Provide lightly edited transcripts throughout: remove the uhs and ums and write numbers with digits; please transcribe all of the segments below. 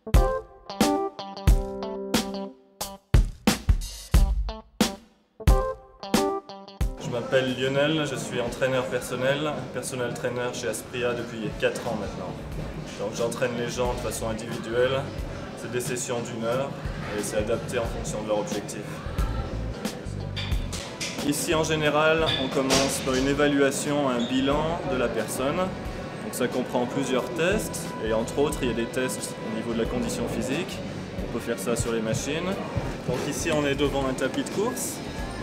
Je m'appelle Lionel, je suis entraîneur personnel trainer chez Aspria depuis 4 ans maintenant. Donc j'entraîne les gens de façon individuelle, c'est des sessions d'1 heure et c'est adapté en fonction de leur objectif. Ici en général, on commence par une évaluation, un bilan de la personne. Donc ça comprend plusieurs tests et entre autres il y a des tests au niveau de la condition physique. On peut faire ça sur les machines. Donc ici on est devant un tapis de course.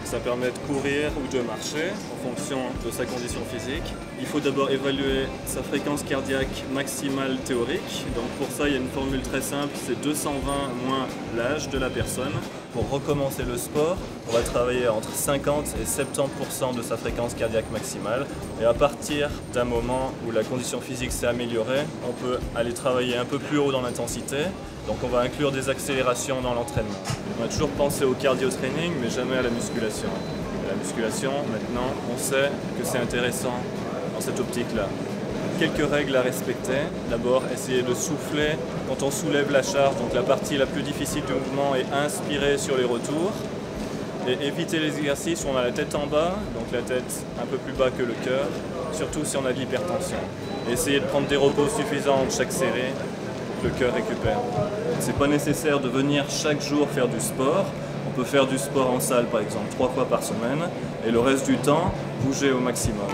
Ça permet de courir ou de marcher en fonction de sa condition physique. Il faut d'abord évaluer sa fréquence cardiaque maximale théorique. Donc pour ça, il y a une formule très simple, c'est 220 moins l'âge de la personne. Pour recommencer le sport, on va travailler entre 50 et 70% de sa fréquence cardiaque maximale. Et à partir d'un moment où la condition physique s'est améliorée, on peut aller travailler un peu plus haut dans l'intensité. Donc on va inclure des accélérations dans l'entraînement. On a toujours pensé au cardio training, mais jamais à la musculation. Et la musculation, maintenant, on sait que c'est intéressant dans cette optique-là. Quelques règles à respecter. D'abord, essayer de souffler quand on soulève la charge, donc la partie la plus difficile du mouvement, et inspirer sur les retours. Et éviter les exercices où on a la tête en bas, donc la tête un peu plus bas que le cœur, surtout si on a de l'hypertension. Et essayer de prendre des repos suffisants entre chaque série. Le cœur récupère. C'est pas nécessaire de venir chaque jour faire du sport. On peut faire du sport en salle par exemple 3 fois par semaine et le reste du temps bouger au maximum.